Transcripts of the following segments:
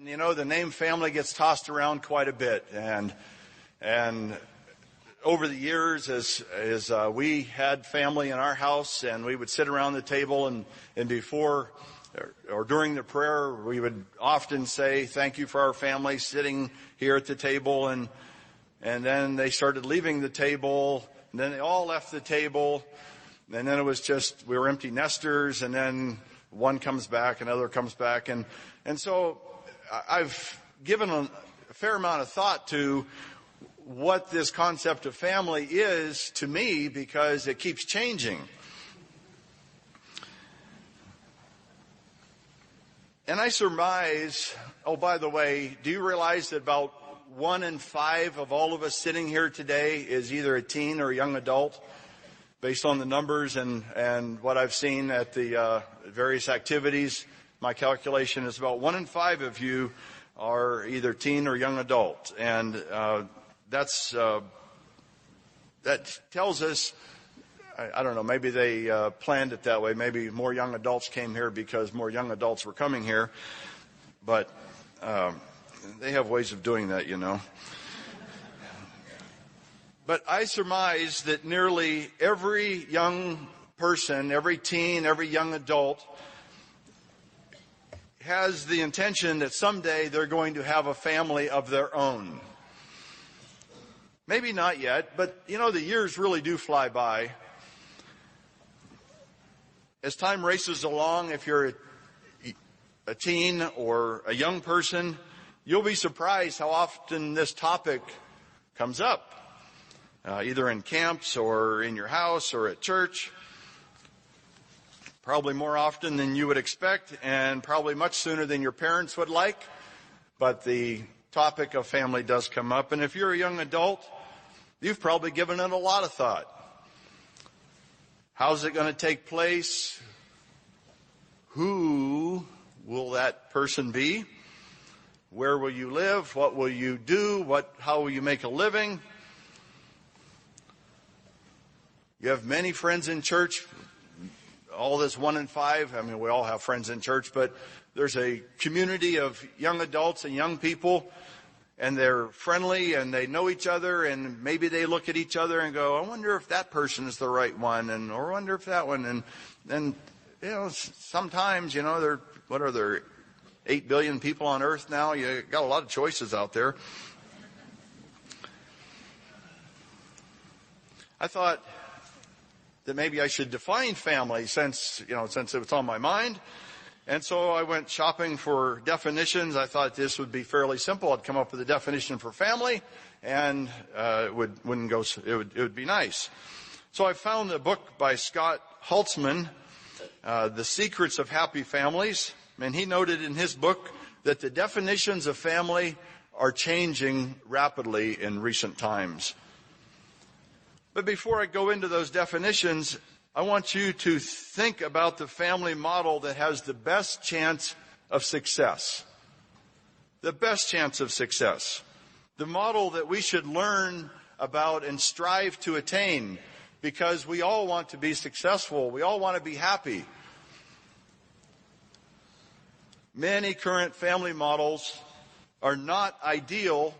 the name family gets tossed around quite a bit. And over the years, as we had family in our house and we would sit around the table and before or during the prayer, we would often say, thank you for our family sitting here at the table. And then they started leaving the table, and then they all left the table. And then it was just, we were empty nesters, and then one comes back, another comes back. And so I've given a fair amount of thought to what this concept of family is to me, because it keeps changing. And I surmise, oh, by the way, do you realize that about 1 in 5 of all of us sitting here today is either a teen or a young adult? Based on the numbers and what I've seen at the various activities, my calculation is about 1 in 5 of you are either teen or young adult. And that tells us, I don't know, maybe they planned it that way. Maybe more young adults came here because more young adults were coming here. But they have ways of doing that, But I surmise that nearly every young person, every teen, every young adult has the intention that someday they're going to have a family of their own. Maybe not yet, but the years really do fly by. As time races along, if you're a teen or a young person, you'll be surprised how often this topic comes up. Either in camps or in your house or at church. Probably more often than you would expect, and probably much sooner than your parents would like. But the topic of family does come up. And if you're a young adult, you've probably given it a lot of thought. How's it going to take place? Who will that person be? Where will you live? What will you do? How will you make a living? You have many friends in church. All this 1 in 5. I mean, we all have friends in church, but there's a community of young adults and young people, and they're friendly and they know each other, and maybe they look at each other and go, I wonder if that person is the right one, or I wonder if that one. And sometimes, what are there, 8 billion people on earth now? You got a lot of choices out there. I thought that maybe I should define family since it was on my mind. And so I went shopping for definitions. I thought this would be fairly simple. I'd come up with a definition for family, and it would be nice. So I found a book by Scott Holtzman, The Secrets of Happy Families, and he noted in his book that the definitions of family are changing rapidly in recent times. But before I go into those definitions, I want you to think about the family model that has the best chance of success. The best chance of success. The model that we should learn about and strive to attain, because we all want to be successful. We all want to be happy. Many current family models are not ideal,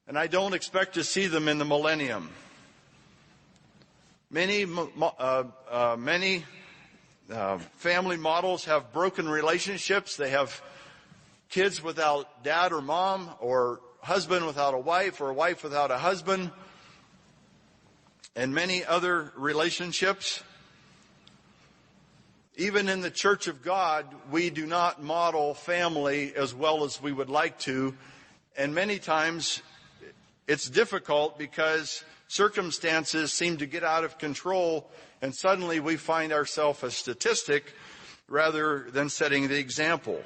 and I don't expect to see them in the millennium. Many family models have broken relationships. They have kids without dad or mom, or husband without a wife, or a wife without a husband, and many other relationships. Even in the Church of God, we do not model family as well as we would like to, and many times it's difficult because circumstances seem to get out of control, and suddenly we find ourselves a statistic rather than setting the example.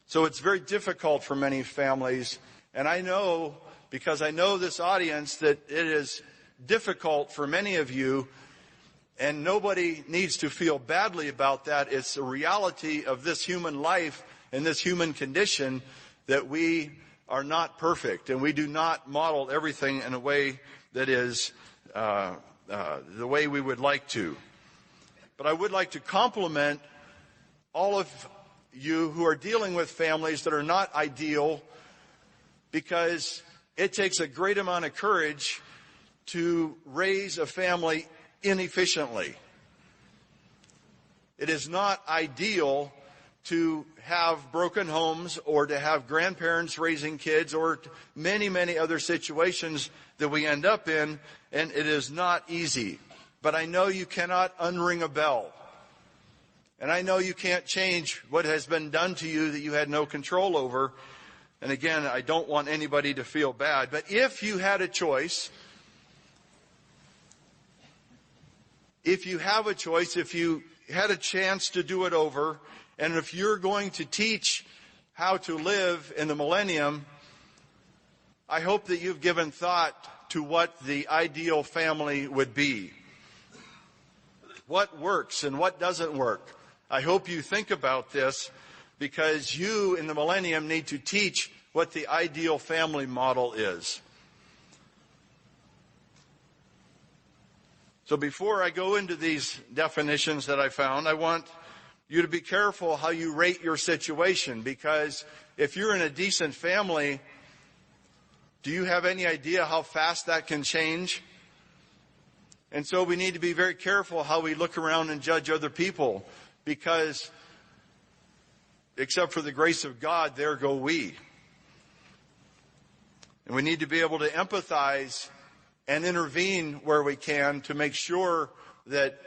So it's very difficult for many families, and I know, because I know this audience, that it is difficult for many of you, and nobody needs to feel badly about that. It's a reality of this human life and this human condition that we are not perfect, and we do not model everything in a way that is the way we would like to. But I would like to compliment all of you who are dealing with families that are not ideal, because it takes a great amount of courage to raise a family inefficiently. It is not ideal to have broken homes or to have grandparents raising kids or many, many other situations that we end up in, and it is not easy. But I know you cannot unring a bell. And I know you can't change what has been done to you that you had no control over. And again, I don't want anybody to feel bad. But if you had a choice, if you have a choice, if you had a chance to do it over, and if you're going to teach how to live in the millennium, I hope that you've given thought to what the ideal family would be. What works and what doesn't work. I hope you think about this, because you in the millennium need to teach what the ideal family model is. So before I go into these definitions that I found, I want you to be careful how you rate your situation, because if you're in a decent family, do you have any idea how fast that can change? And so we need to be very careful how we look around and judge other people, because except for the grace of God, there go we. And we need to be able to empathize and intervene where we can to make sure that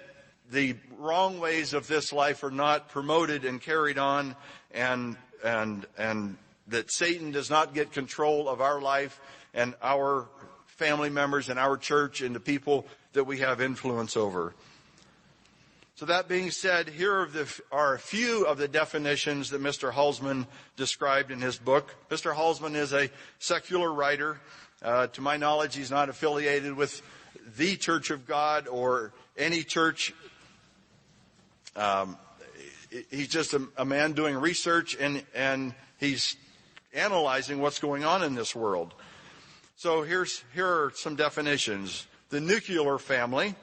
the wrong ways of this life are not promoted and carried on, and that Satan does not get control of our life and our family members and our church and the people that we have influence over. So that being said, here are a few of the definitions that Mr. Halsman described in his book. Mr. Halsman is a secular writer. To my knowledge, he's not affiliated with the Church of God or any church. He's just a man doing research, and he's analyzing what's going on in this world. So here are some definitions. The nuclear family.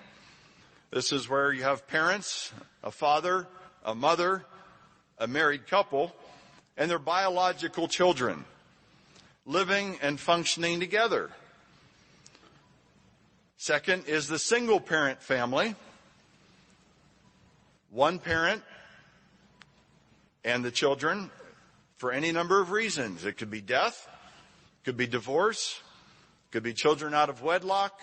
This is where you have parents, a father, a mother, a married couple, and their biological children living and functioning together. Second is the single parent family. One parent and the children for any number of reasons. It could be death, could be divorce, could be children out of wedlock.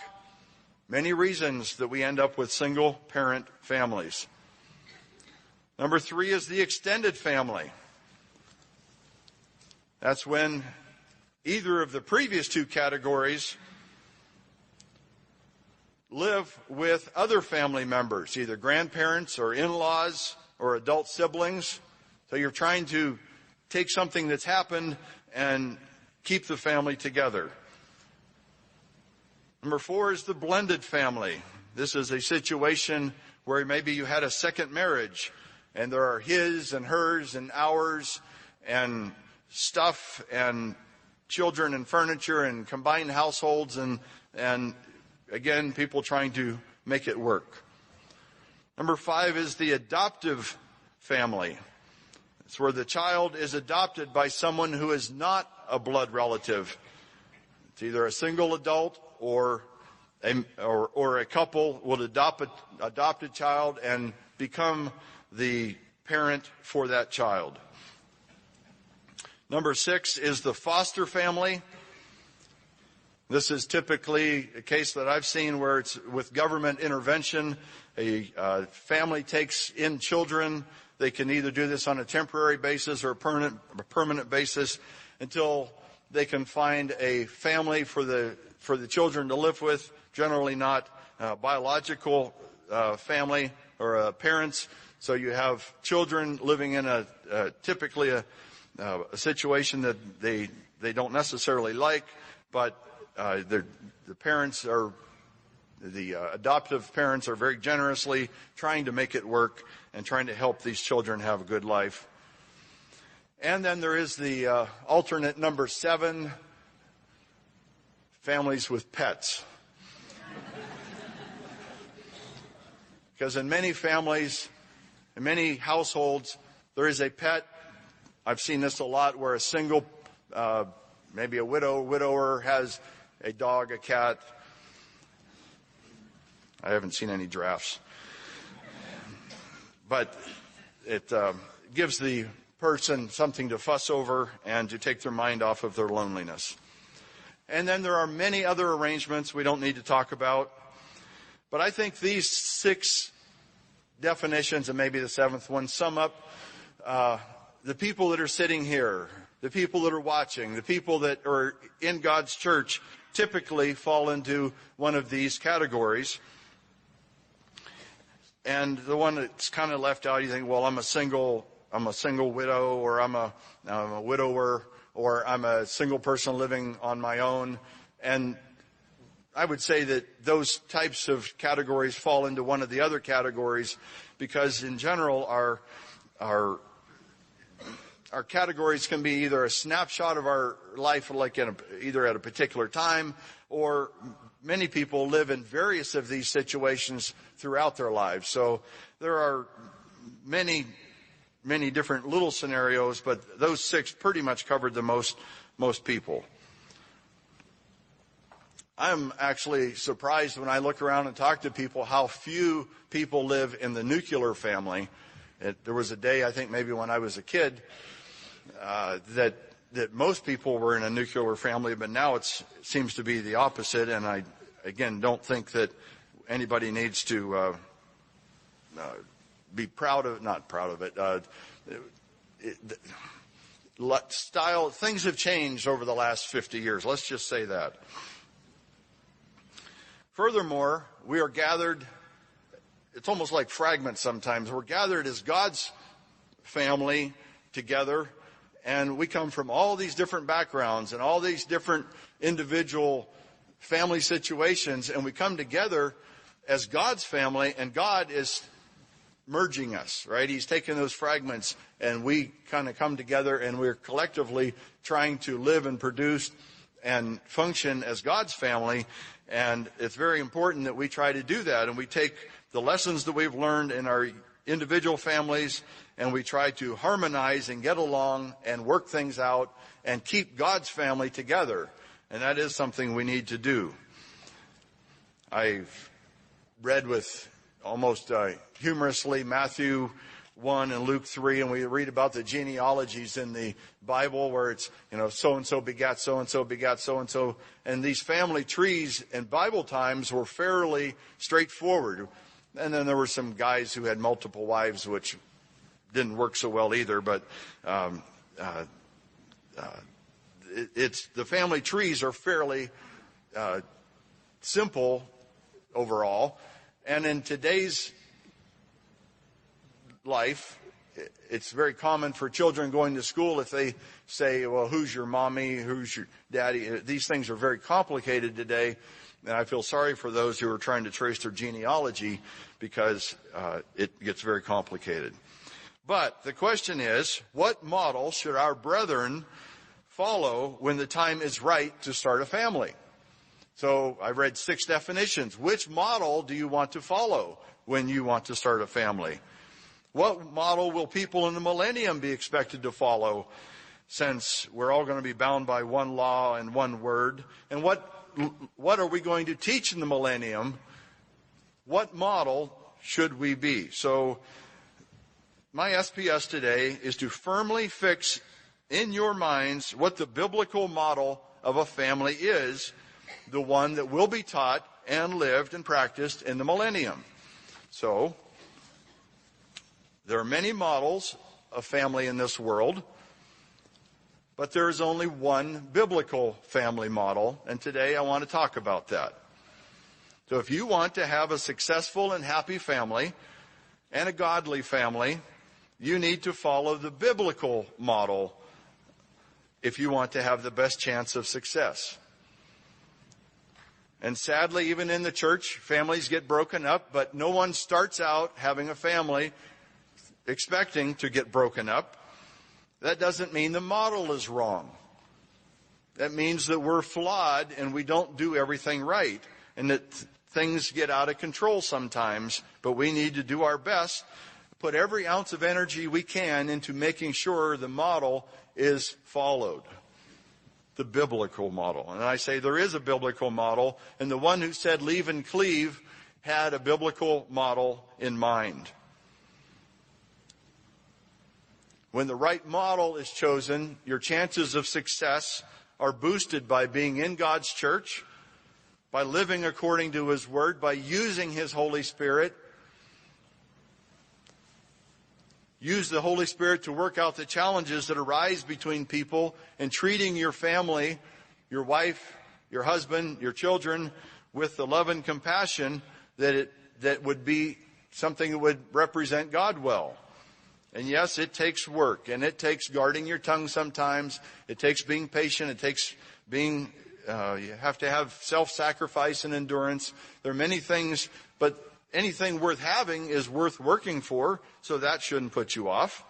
Many reasons that we end up with single parent families. Number 3 is the extended family. That's when either of the previous 2 categories live with other family members, either grandparents or in-laws or adult siblings. So you're trying to take something that's happened and keep the family together. Number 4 is the blended family. This is a situation where maybe you had a second marriage, and there are his and hers and ours and stuff and children and furniture and combined households, and again, people trying to make it work. Number 5 is the adoptive family. It's where the child is adopted by someone who is not a blood relative. It's either a single adult or a couple will adopt a child and become the parent for that child. Number 6 is the foster family. This is typically a case that I've seen where it's with government intervention. A family takes in children. They can either do this on a temporary basis or a permanent basis until they can find a family for the children to live with, generally not biological family or parents. So you have children living in typically a situation that they don't necessarily like, but the parents are, the adoptive parents are very generously trying to make it work and trying to help these children have a good life. And then there is the alternate number 7, families with pets. Because in many families, in many households, there is a pet I've seen this a lot where a single, maybe a widower has a dog, a cat. I haven't seen any giraffes. But it gives the person something to fuss over and to take their mind off of their loneliness. And then there are many other arrangements we don't need to talk about. But I think these 6 definitions, and maybe the 7th one, sum up the people that are sitting here, the people that are watching, the people that are in God's church typically fall into one of these categories. And the one that's kind of left out, you think, well, I'm a single widow, or I'm a widower, or I'm a single person living on my own. And I would say that those types of categories fall into one of the other categories, because in general our categories can be either a snapshot of our life, like either at a particular time, or many people live in various of these situations throughout their lives. So there are many different little scenarios, but those 6 pretty much covered the most people. I'm actually surprised when I look around and talk to people how few people live in the nuclear family. There was a day, I think maybe when I was a kid, that most people were in a nuclear family, but now it seems to be the opposite. And I, again, don't think that anybody needs to be not proud of it. Things have changed over the last 50 years. Let's just say that. Furthermore, we are gathered, it's almost like fragments sometimes. We're gathered as God's family together, and we come from all these different backgrounds and all these different individual family situations, and we come together as God's family, and God is merging us, right? He's taking those fragments, and we kind of come together, and we're collectively trying to live and produce and function as God's family. And it's very important that we try to do that, and we take the lessons that we've learned in our individual families, and we try to harmonize and get along and work things out and keep God's family together. And that is something we need to do. I've read with almost humorously Matthew 1 and Luke 3, and we read about the genealogies in the Bible where it's, so-and-so begat so-and-so begat so-and-so. And these family trees in Bible times were fairly straightforward. And then there were some guys who had multiple wives, which didn't work so well either. But the family trees are fairly simple overall. And in today's life, it's very common for children going to school, if they say, well, who's your mommy, who's your daddy? These things are very complicated today, and I feel sorry for those who are trying to trace their genealogy, because it gets very complicated. But the question is, what model should our brethren follow when the time is right to start a family? So I read 6 definitions. Which model do you want to follow when you want to start a family? What model will people in the millennium be expected to follow, since we're all going to be bound by one law and one word? And what are we going to teach in the millennium? What model should we be? So my SPS today is to firmly fix in your minds what the biblical model of a family is, the one that will be taught and lived and practiced in the millennium. So there are many models of family in this world, but there is only one biblical family model, and today I want to talk about that. So if you want to have a successful and happy family and a godly family, you need to follow the biblical model if you want to have the best chance of success. And sadly, even in the church, families get broken up, but no one starts out having a family expecting to get broken up. That doesn't mean the model is wrong. That means that we're flawed and we don't do everything right, and that things get out of control sometimes, but we need to do our best, put every ounce of energy we can into making sure the model is followed. The biblical model. And I say there is a biblical model, and the one who said leave and cleave had a biblical model in mind. When the right model is chosen, your chances of success are boosted by being in God's church, by living according to His Word, by using His Holy Spirit. Use the Holy Spirit to work out the challenges that arise between people, and treating your family, your wife, your husband, your children with the love and compassion that would be something that would represent God well. And yes, it takes work, and it takes guarding your tongue sometimes. It takes being patient. It takes being, you have to have self-sacrifice and endurance. There are many things, but anything worth having is worth working for, so that shouldn't put you off.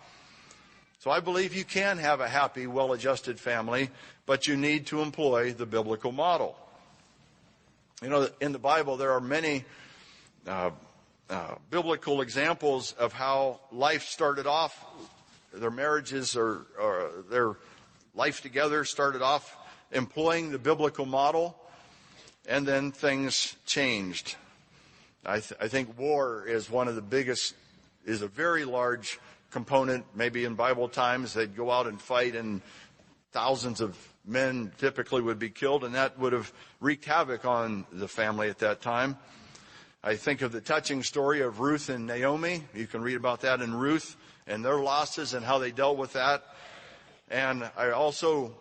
So I believe you can have a happy, well-adjusted family, but you need to employ the biblical model. You know, in the Bible there are many biblical examples of how life started off. Their marriages or their life together started off employing the biblical model, and then things changed. I think war is one of the biggest, is a very large component. Maybe in Bible times they'd go out and fight, and thousands of men typically would be killed, and that would have wreaked havoc on the family at that time. I think of the touching story of Ruth and Naomi. You can read about that in Ruth and their losses and how they dealt with that. And I also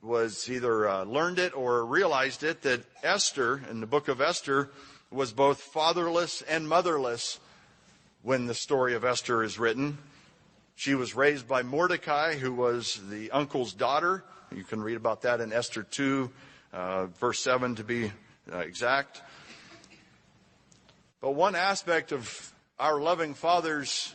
was either learned it or realized it that Esther, in the book of Esther, was both fatherless and motherless when the story of Esther is written. She was raised by Mordecai, who was the uncle's daughter. You can read about that in Esther 2, verse 7 to be exact. But one aspect of our loving Father's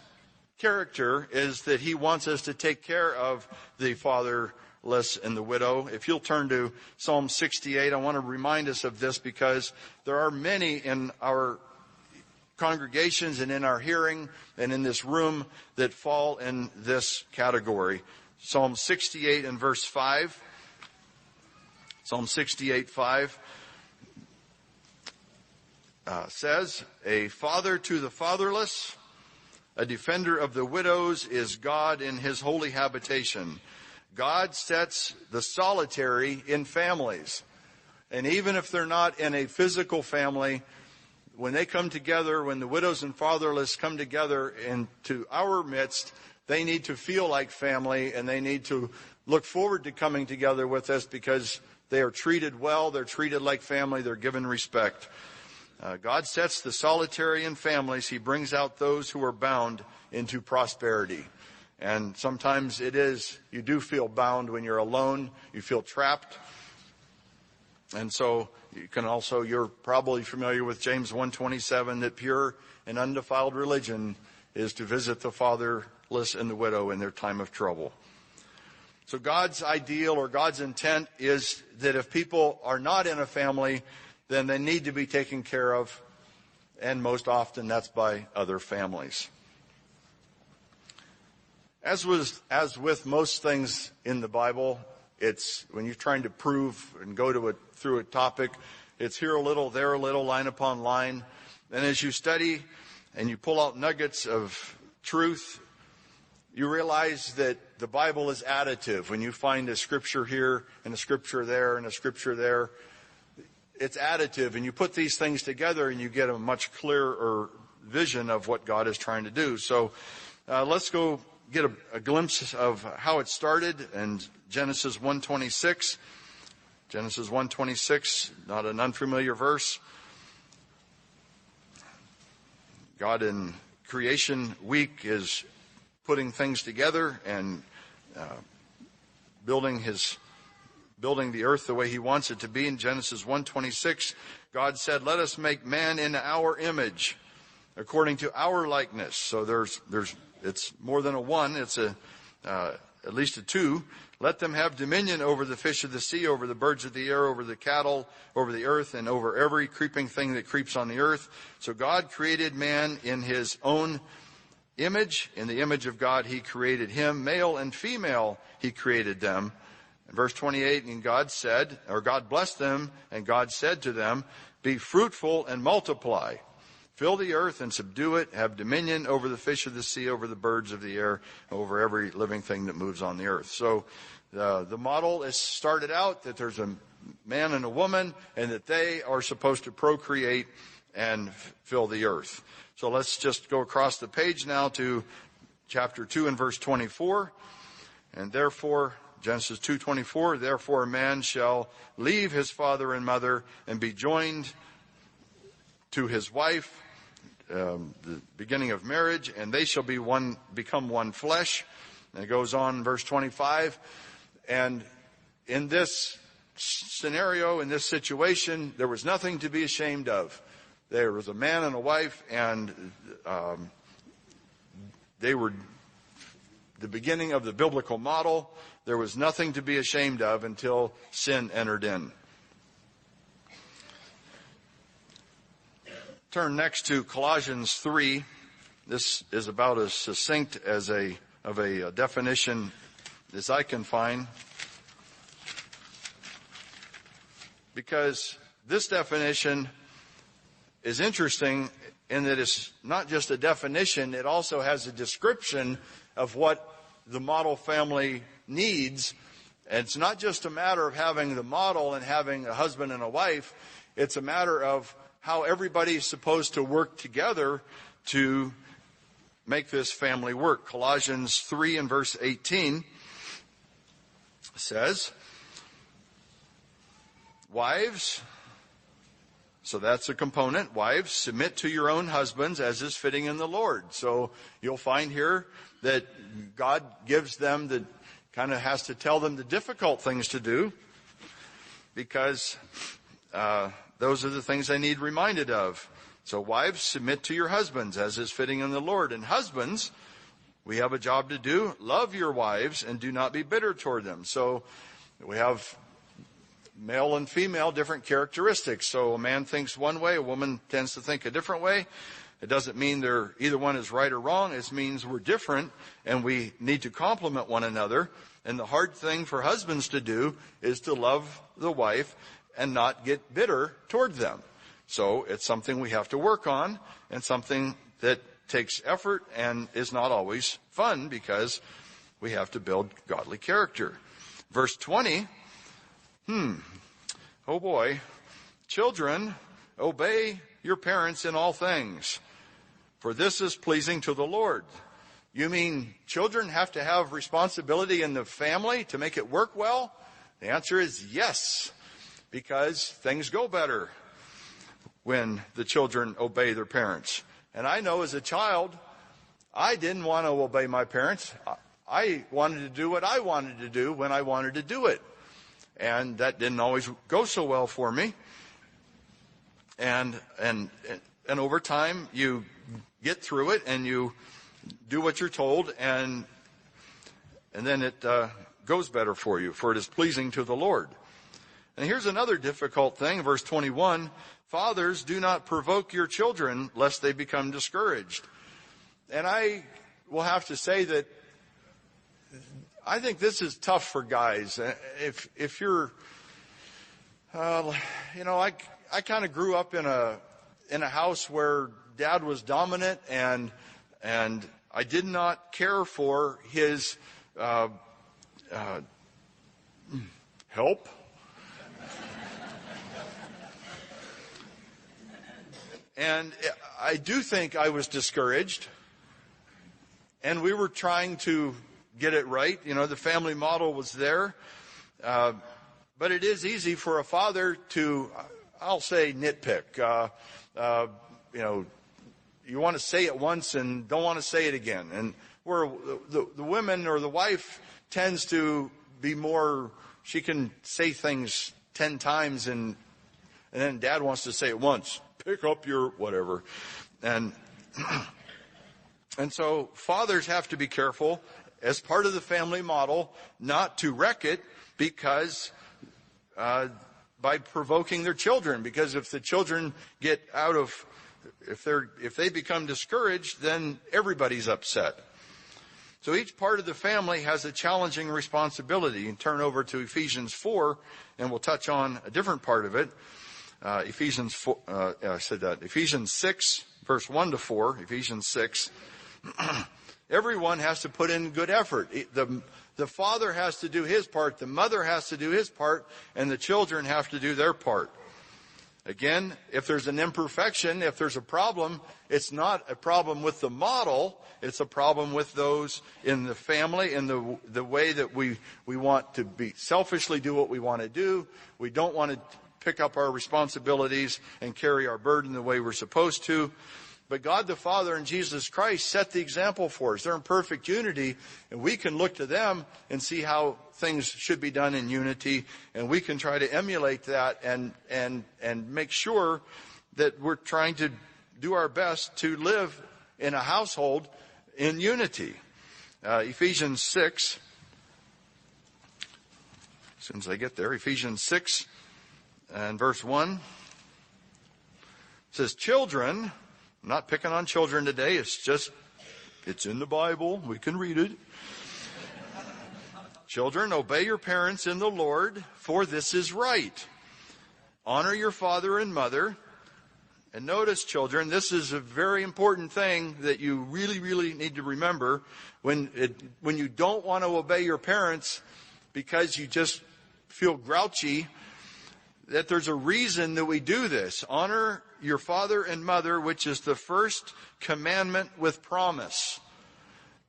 character is that He wants us to take care of the fatherless and the widow. If you'll turn to Psalm 68, I want to remind us of this because there are many in our congregations and in our hearing and in this room that fall in this category. Psalm 68 and verse 5. Psalm 68, 5. Says, a father to the fatherless, a defender of the widows is God in His holy habitation. God sets the solitary in families. And even if they're not in a physical family, when they come together, when the widows and fatherless come together into our midst, they need to feel like family, and they need to look forward to coming together with us because they are treated well, they're treated like family, they're given respect. God sets the solitary in families. He brings out those who are bound into prosperity. And sometimes you do feel bound when you're alone. You feel trapped. And so you're probably familiar with James 1:27, that pure and undefiled religion is to visit the fatherless and the widow in their time of trouble. So God's ideal or God's intent is that if people are not in a family, then they need to be taken care of, and most often that's by other families. As with most things in the Bible, it's when you're trying to prove and go through a topic, it's here a little, there a little, line upon line. And as you study and you pull out nuggets of truth, you realize that the Bible is additive. When you find a scripture here and a scripture there and a scripture there, it's additive, and you put these things together and you get a much clearer vision of what God is trying to do. So let's go get a glimpse of how it started in Genesis 1:26. Genesis 1:26, not an unfamiliar verse. God in creation week is putting things together and building the earth the way He wants it to be. In Genesis 1:26, God said, let us make man in our image, according to our likeness. So it's more than a one, it's at least a two. Let them have dominion over the fish of the sea, over the birds of the air, over the cattle, over the earth, and over every creeping thing that creeps on the earth. So God created man in His own image. In the image of God, he created him. Male and female, he created them. In verse 28, and God said, or God blessed them, and God said to them, be fruitful and multiply. Fill the earth and subdue it. Have dominion over the fish of the sea, over the birds of the air, over every living thing that moves on the earth. So the model is started out that there's a man and a woman, and that they are supposed to procreate and fill the earth. So let's just go across the page now to chapter 2 and verse 24. And therefore, Genesis 2:24, therefore a man shall leave his father and mother and be joined to his wife, the beginning of marriage, and they shall become one flesh. And it goes on in verse 25. And in this scenario, in this situation, there was nothing to be ashamed of. There was a man and a wife, and they were the beginning of the biblical model. There was nothing to be ashamed of until sin entered in. Turn next to Colossians 3. This is about as succinct as a definition as I can find, because this definition is interesting in that it's not just a definition, it also has a description of what the model family needs. And it's not just a matter of having the model and having a husband and a wife. It's a matter of how everybody's supposed to work together to make this family work. Colossians 3 and verse 18 says, wives, so that's a component. Wives, submit to your own husbands as is fitting in the Lord. So you'll find here that God gives them kind of has to tell them the difficult things to do, because those are the things they need reminded of. So wives, submit to your husbands as is fitting in the Lord. And husbands, we have a job to do. Love your wives and do not be bitter toward them. So we have male and female, different characteristics. So a man thinks one way, a woman tends to think a different way. It doesn't mean either one is right or wrong. It means we're different and we need to complement one another. And the hard thing for husbands to do is to love the wife and not get bitter toward them. So it's something we have to work on, and something that takes effort and is not always fun, because we have to build godly character. Verse 20, oh boy, children, obey your parents in all things, for this is pleasing to the Lord. You mean children have to have responsibility in the family to make it work well? The answer is yes, because things go better when the children obey their parents. And I know as a child, I didn't want to obey my parents. I wanted to do what I wanted to do when I wanted to do it. And that didn't always go so well for me. And over time, you get through it and you do what you're told, and then it goes better for you, for it is pleasing to the Lord. And here's another difficult thing, verse 21, fathers, do not provoke your children lest they become discouraged. And I will have to say that I think this is tough for guys. If you're, I kind of grew up in a house where dad was dominant, and I did not care for his help. And I do think I was discouraged, and we were trying to get it right. The family model was there. But it is easy for a father to, I'll say, nitpick. You want to say it once and don't want to say it again. And where the women or the wife tends to be more, she can say things 10 times and then dad wants to say it once. Pick up your whatever. And so fathers have to be careful as part of the family model not to wreck it because by provoking their children. Because if the children get out of if they become discouraged, then everybody's upset. So each part of the family has a challenging responsibility. You can turn over to Ephesians 4, and we'll touch on a different part of it. Ephesians 6, verse 1 to 4, Ephesians 6. Everyone has to put in good effort. The father has to do his part, the mother has to do his part, and the children have to do their part. Again, if there's an imperfection, if there's a problem, it's not a problem with the model, it's a problem with those in the family and the way that we want to be selfishly do what we want to do. We don't want to pick up our responsibilities and carry our burden the way we're supposed to. But God the Father and Jesus Christ set the example for us. They're in perfect unity, and we can look to them and see how things should be done in unity, and we can try to emulate that and make sure that we're trying to do our best to live in a household in unity. Ephesians 6, as soon as I get there, Ephesians 6 and verse 1 says, children, I'm not picking on children today, it's in the Bible, we can read it. Children, obey your parents in the Lord, for this is right. Honor your father and mother. And notice, children, this is a very important thing that you really, really need to remember. When you don't want to obey your parents because you just feel grouchy, that there's a reason that we do this. Honor your father and mother, which is the first commandment with promise,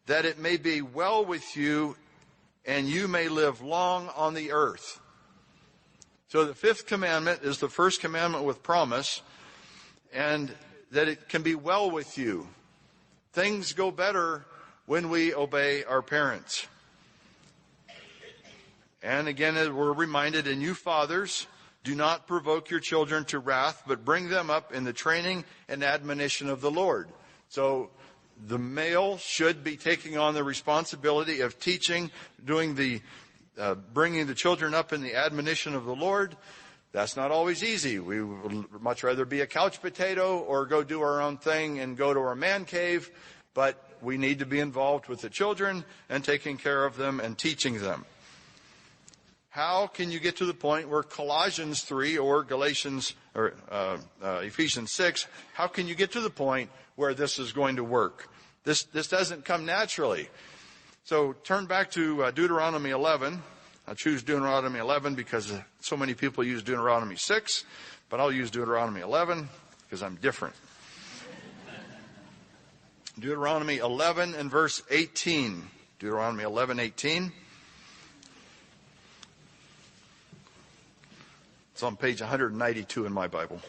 that it may be well with you and you may live long on the earth. So the fifth commandment is the first commandment with promise, and that it can be well with you. Things go better when we obey our parents. And again, we're reminded, and you fathers, do not provoke your children to wrath, but bring them up in the training and admonition of the Lord. So the male should be taking on the responsibility of teaching, bringing the children up in the admonition of the Lord. That's not always easy. We would much rather be a couch potato or go do our own thing and go to our man cave. But we need to be involved with the children and taking care of them and teaching them. How can you get to the point where Colossians 3 or Ephesians 6, how can you get to the point where this is going to work? This doesn't come naturally. So turn back to Deuteronomy 11. I choose Deuteronomy 11 because so many people use Deuteronomy 6, but I'll use Deuteronomy 11 because I'm different. Deuteronomy 11 and verse 18. Deuteronomy 11:18. It's on page 192 in my Bible.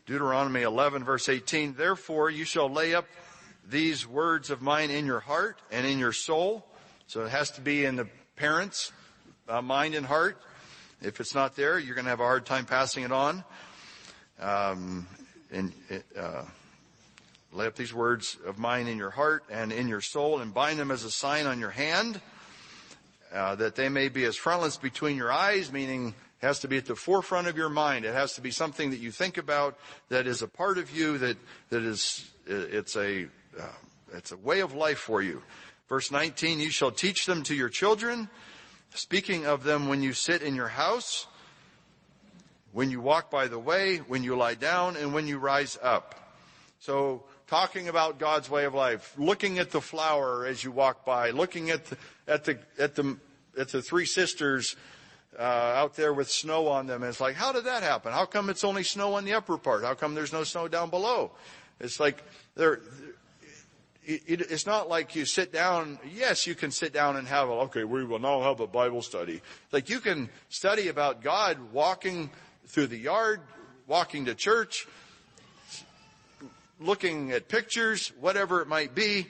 Deuteronomy 11, verse 18. Therefore you shall lay up these words of mine in your heart and in your soul. So it has to be in the parents' mind and heart. If it's not there, you're going to have a hard time passing it on. Lay up these words of mine in your heart and in your soul, and bind them as a sign on your hand, that they may be as frontlets between your eyes, meaning it has to be at the forefront of your mind. It has to be something that you think about, that is a part of you, it's a way of life for you. Verse 19, you shall teach them to your children, speaking of them when you sit in your house, when you walk by the way, when you lie down, and when you rise up. So talking about God's way of life, looking at the flower as you walk by, looking at the three sisters out there with snow on them. And it's like, how did that happen? How come it's only snow on the upper part? How come there's no snow down below? It's like it's not like you sit down. Yes, you can sit down and we will now have a Bible study. Like you can study about God walking through the yard, walking to church, looking at pictures, whatever it might be,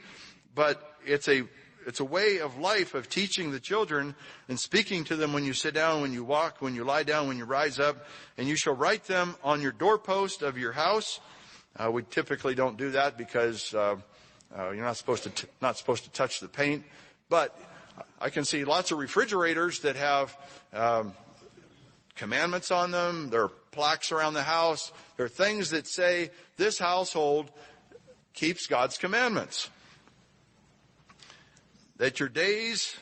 but it's a way of life of teaching the children and speaking to them when you sit down, when you walk, when you lie down, when you rise up. And you shall write them on your doorpost of your house. We typically don't do that because you're not supposed to touch the paint. But I can see lots of refrigerators that have commandments on them. There are plaques around the house. They're things that say this household keeps God's commandments. That your days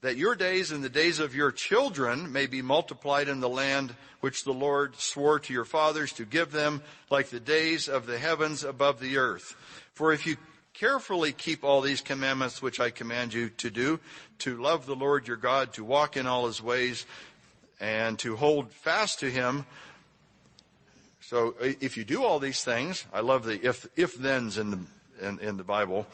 and the days of your children may be multiplied in the land which the Lord swore to your fathers to give them, like the days of the heavens above the earth. For if you carefully keep all these commandments which I command you to do, to love the Lord your God, to walk in all his ways, and to hold fast to him. So if you do all these things, I love the if-thens in the Bible.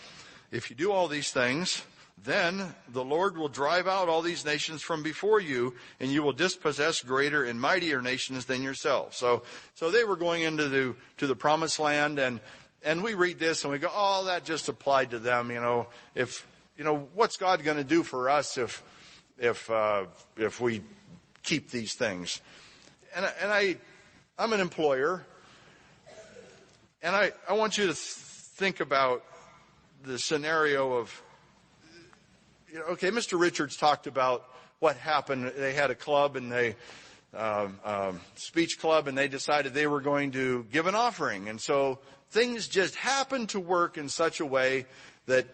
If you do all these things, then the Lord will drive out all these nations from before you, and you will dispossess greater and mightier nations than yourselves. So they were going into the promised land, and we read this and we go, oh, that just applied to them. What's God going to do for us if we keep these things? And I'm an employer, and I want you to think about the scenario of, okay, Mr. Richards talked about what happened. They had a club, and speech club, and they decided they were going to give an offering. And so things just happened to work in such a way that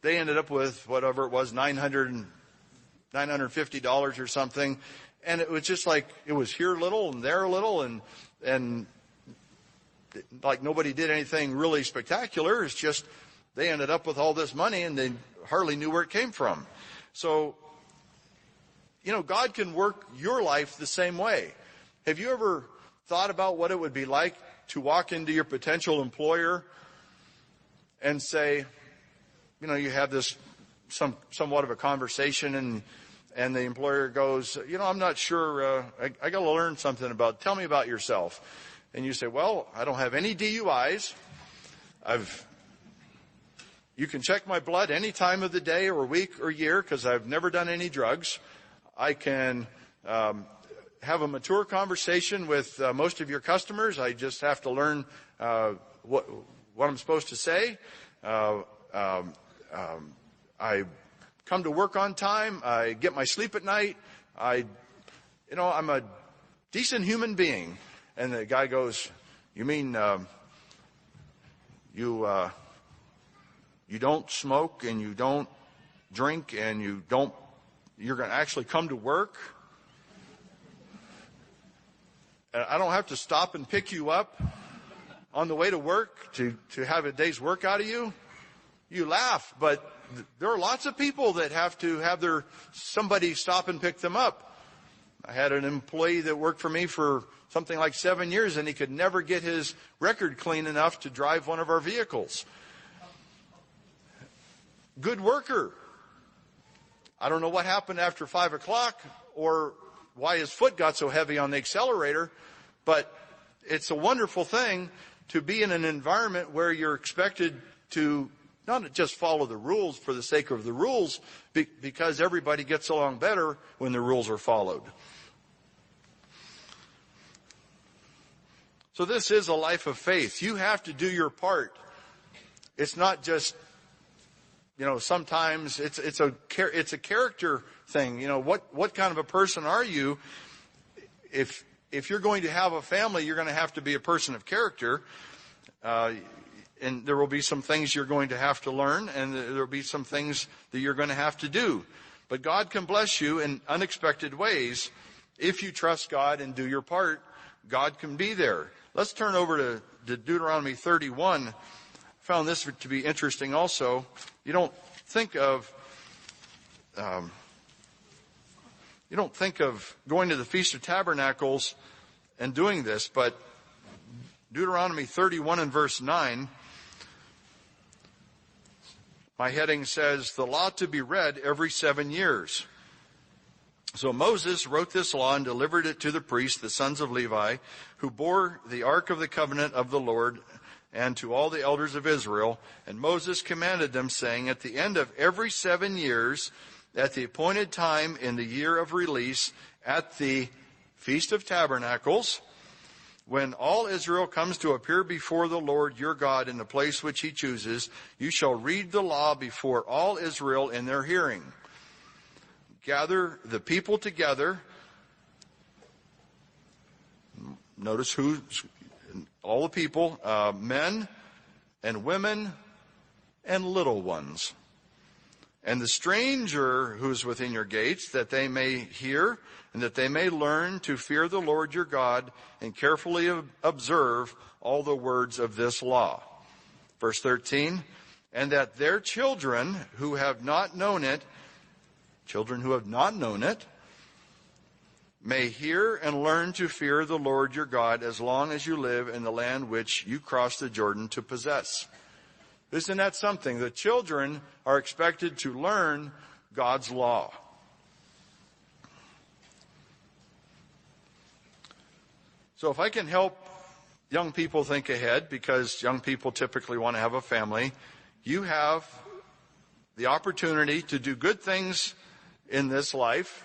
they ended up with whatever it was, $950 or something. And it was just like, it was here a little and there a little, and like nobody did anything really spectacular. It's just they ended up with all this money, and they hardly knew where it came from. So, God can work your life the same way. Have you ever thought about what it would be like to walk into your potential employer and say, you have this somewhat of a conversation, and the employer goes, I'm not sure, I got to learn something tell me about yourself. And you say, well, I don't have any DUIs. You can check my blood any time of the day or week or year because I've never done any drugs. I can have a mature conversation with most of your customers. I just have to learn what I'm supposed to say. I come to work on time. I get my sleep at night. I'm a decent human being. And the guy goes, you mean you don't smoke and you don't drink and you're going to actually come to work? And I don't have to stop and pick you up on the way to work to have a day's work out of you? You laugh, but there are lots of people that have to have somebody stop and pick them up. I had an employee that worked for me for something like 7 years, and he could never get his record clean enough to drive one of our vehicles. Good worker. I don't know what happened after 5 o'clock or why his foot got so heavy on the accelerator, but it's a wonderful thing to be in an environment where you're expected to not just follow the rules for the sake of the rules, because everybody gets along better when the rules are followed. So this is a life of faith. You have to do your part. It's not just, sometimes it's a character thing. What kind of a person are you? If you're going to have a family, you're going to have to be a person of character. And there will be some things you're going to have to learn, and there will be some things that you're going to have to do. But God can bless you in unexpected ways. If you trust God and do your part, God can be there. Let's turn over to Deuteronomy 31. I found this to be interesting also. You don't think of going to the Feast of Tabernacles and doing this, but Deuteronomy 31 and verse 9, my heading says, the law to be read every 7 years. So Moses wrote this law and delivered it to the priests, the sons of Levi, who bore the ark of the covenant of the Lord, and to all the elders of Israel. And Moses commanded them, saying, at the end of every 7 years, at the appointed time in the year of release, at the Feast of Tabernacles, when all Israel comes to appear before the Lord your God in the place which he chooses, you shall read the law before all Israel in their hearing. Gather the people together notice who, all the people, men and women and little ones. And the stranger who is within your gates, that they may hear and that they may learn to fear the Lord your God and carefully observe all the words of this law. Verse 13, and that their children who have not known it, may hear and learn to fear the Lord your God as long as you live in the land which you crossed the Jordan to possess. Isn't that something? The children are expected to learn God's law. So if I can help young people think ahead, because young people typically want to have a family, you have the opportunity to do good things in this life,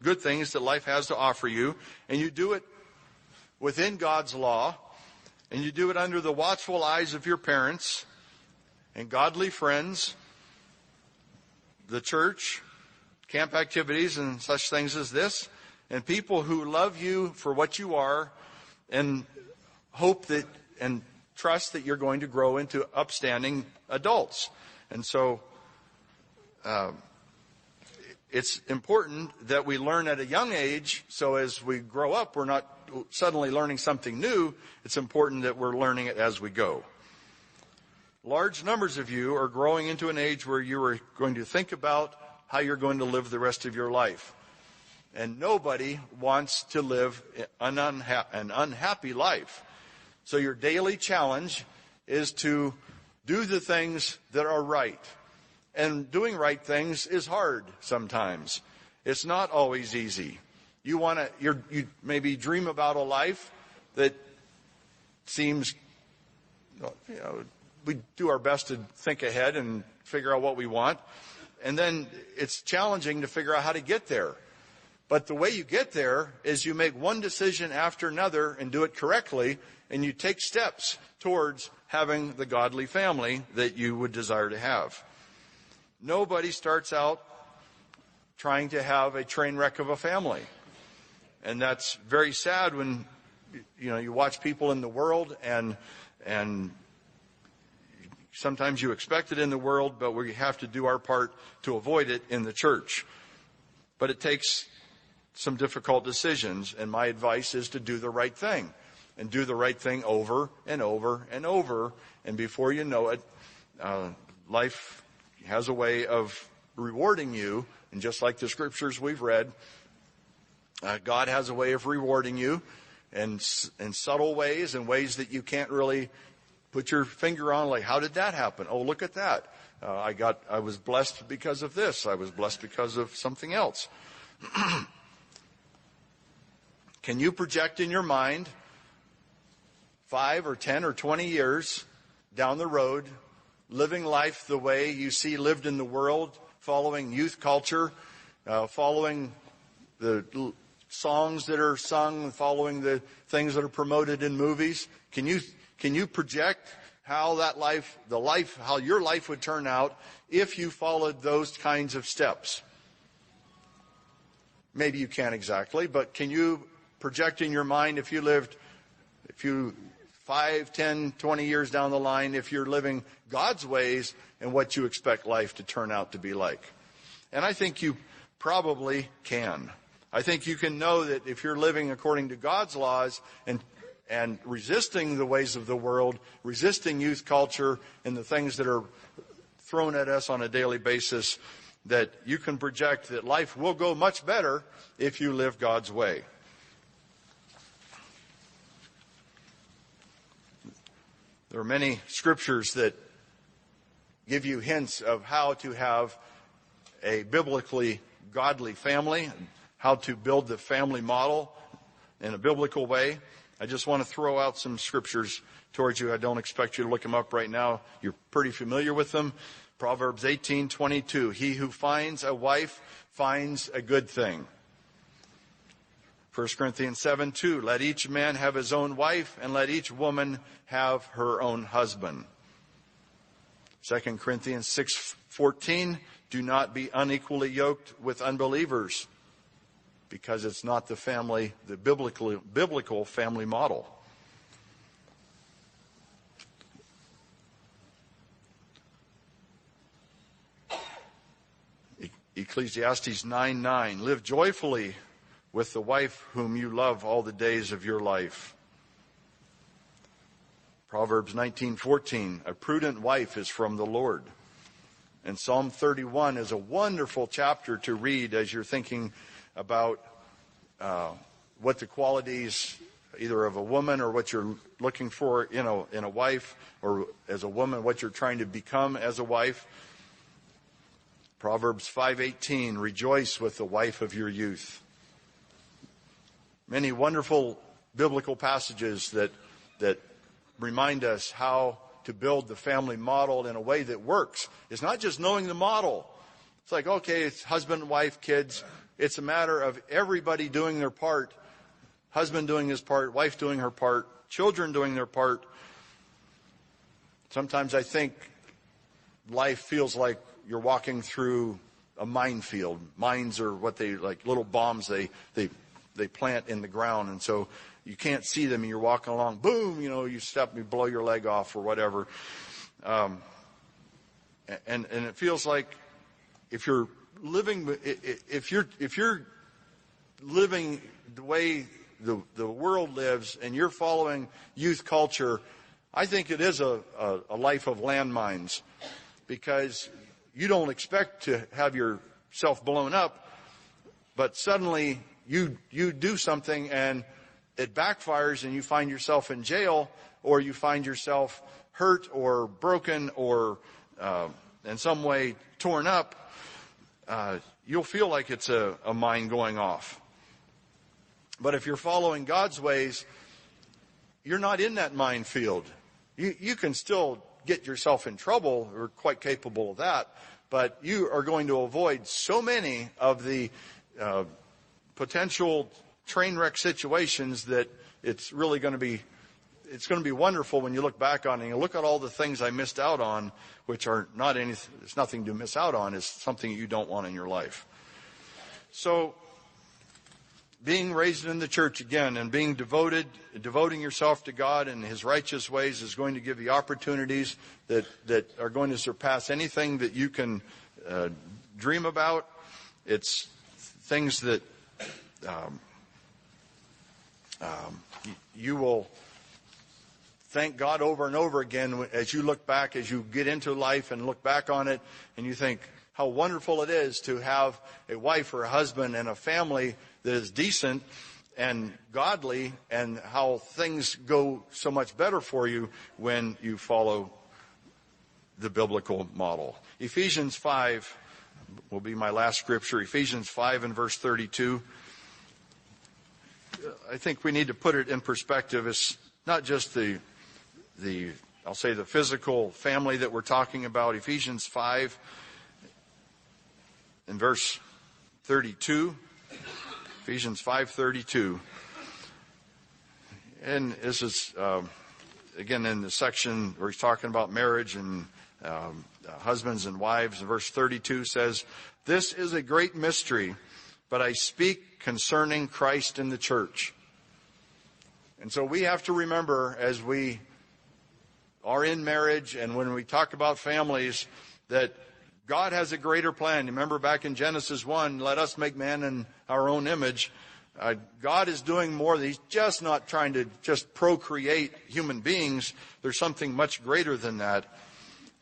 good things that life has to offer you, and you do it within God's law, and you do it under the watchful eyes of your parents and godly friends, the church, camp activities and such things as this, and people who love you for what you are and hope that and trust that you're going to grow into upstanding adults. And so it's important that we learn at a young age, so as we grow up, we're not suddenly learning something new. It's important that we're learning it as we go. Large numbers of you are growing into an age where you are going to think about how you're going to live the rest of your life. And nobody wants to live an unhappy life. So your daily challenge is to do the things that are right. And doing right things is hard sometimes. It's not always easy. You maybe dream about a life that seems, we do our best to think ahead and figure out what we want. And then it's challenging to figure out how to get there. But the way you get there is you make one decision after another and do it correctly, and you take steps towards having the godly family that you would desire to have. Nobody starts out trying to have a train wreck of a family. And that's very sad when, you watch people in the world and sometimes you expect it in the world, but we have to do our part to avoid it in the church. But it takes some difficult decisions, and my advice is to do the right thing, and do the right thing over and over and over, and before you know it, life has a way of rewarding you, and just like the scriptures we've read, God has a way of rewarding you in subtle ways, and ways that you can't really put your finger on, like, how did that happen? Oh, look at that. I was blessed because of this. I was blessed because of something else. Can you project in your mind 5 or 10 or 20 years down the road, living life the way you see lived in the world, following youth culture, following the songs that are sung, following the things that are promoted in movies? Can you project how how your life would turn out if you followed those kinds of steps? Maybe you can't exactly, but can you project in your mind if you 5, 10, 20 years down the line, if you're living God's ways and what you expect life to turn out to be like? And I think you probably can. I think you can know that if you're living according to God's laws and resisting the ways of the world, resisting youth culture and the things that are thrown at us on a daily basis, that you can project that life will go much better if you live God's way. There are many scriptures that give you hints of how to have a biblically godly family, how to build the family model in a biblical way. I just want to throw out some scriptures towards you. I don't expect you to look them up right now. You're pretty familiar with them. Proverbs 18:22. He who finds a wife finds a good thing. 1 Corinthians 7:2. Let each man have his own wife, and let each woman have her own husband. 2 Corinthians 6:14. Do not be unequally yoked with unbelievers. because it's not the biblical family model. Ecclesiastes 9:9, live joyfully with the wife whom you love all the days of your life. Proverbs 19:14, a prudent wife is from the Lord. And Psalm 31 is a wonderful chapter to read as you're thinking about what the qualities either of a woman or what you're looking for in a wife, or as a woman, what you're trying to become as a wife. Proverbs 5:18, rejoice with the wife of your youth. Many wonderful biblical passages that remind us how to build the family model in a way that works. It's not just knowing the model. It's like, okay, it's husband, wife, kids. It's a matter of everybody doing their part. Husband doing his part, wife doing her part, children doing their part. Sometimes I think life feels like you're walking through a minefield. Mines are what they, like little bombs they plant in the ground. And so you can't see them and you're walking along, boom, you step, you blow your leg off or whatever. And it feels like if you're living the way the world lives and you're following youth culture, I think it is a life of landmines, because you don't expect to have yourself blown up, but suddenly you do something and it backfires and you find yourself in jail, or you find yourself hurt or broken or in some way torn up. You'll feel like it's a mine going off. But if you're following God's ways, you're not in that minefield. You can still get yourself in trouble. We're quite capable of that. But you are going to avoid so many of the potential train wreck situations that it's really going to be wonderful when you look back on it and you look at all the things I missed out on, which are not anything, it's nothing to miss out on. It's something you don't want in your life. So being raised in the church again and being devoting yourself to God and His righteous ways is going to give you opportunities that are going to surpass anything that you can dream about. It's things that you will thank God over and over again as you look back, as you get into life and look back on it, and you think how wonderful it is to have a wife or a husband and a family that is decent and godly, and how things go so much better for you when you follow the biblical model. Ephesians 5 will be my last scripture. Ephesians 5 and verse 32. I think we need to put it in perspective. It's not just the physical family that we're talking about. Ephesians 5 in verse 32. Ephesians 5:32. And this is, again, in the section where he's talking about marriage and husbands and wives. And verse 32 says, "This is a great mystery, but I speak concerning Christ and the church." And so we have to remember, as we are in marriage and when we talk about families, that God has a greater plan. Remember back in Genesis 1, let us make man in our own image. God is doing more. He's just not trying to just procreate human beings. There's something much greater than that.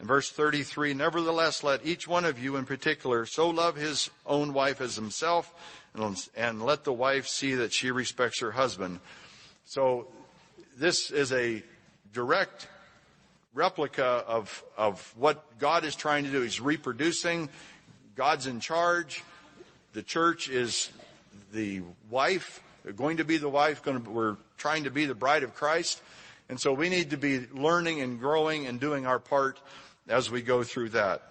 In verse 33, "Nevertheless, let each one of you in particular so love his own wife as himself, and let the wife see that she respects her husband." So this is a direct replica of what God is trying to do. He's reproducing. God's in charge. The church is the wife, going to be the wife. We're trying to be the bride of Christ. And so we need to be learning and growing and doing our part as we go through that.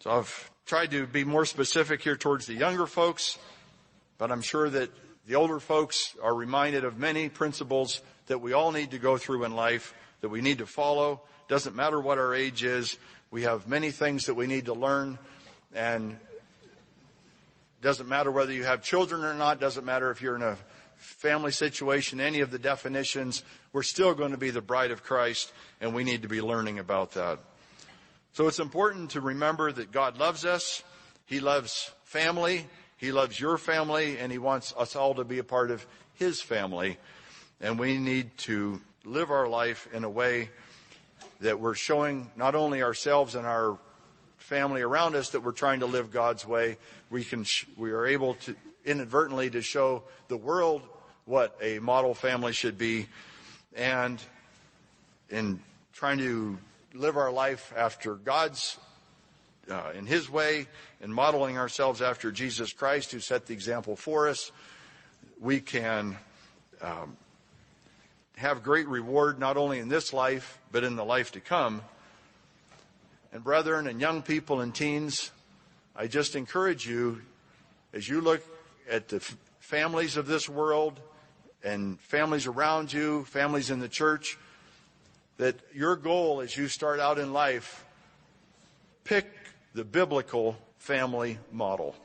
So I've tried to be more specific here towards the younger folks, but I'm sure that the older folks are reminded of many principles that we all need to go through in life, that we need to follow. Doesn't matter what our age is. We have many things that we need to learn. And Doesn't matter whether you have children or not. Doesn't matter if you're in a family situation. Any of the definitions, we're still going to be the bride of Christ, and we need to be learning about that. So it's important to remember that God loves us. He loves family. He loves your family, and He wants us all to be a part of His family. And we need to live our life in a way that we're showing not only ourselves and our family around us that we're trying to live God's way. We are able to inadvertently to show the world what a model family should be, and in trying to live our life after God's in His way, and modeling ourselves after Jesus Christ, who set the example for us, we can have great reward not only in this life but in the life to come. And brethren and young people and teens, I just encourage you, as you look at the families of this world and families around you, families in the church, that your goal as you start out in life, pick the biblical family model.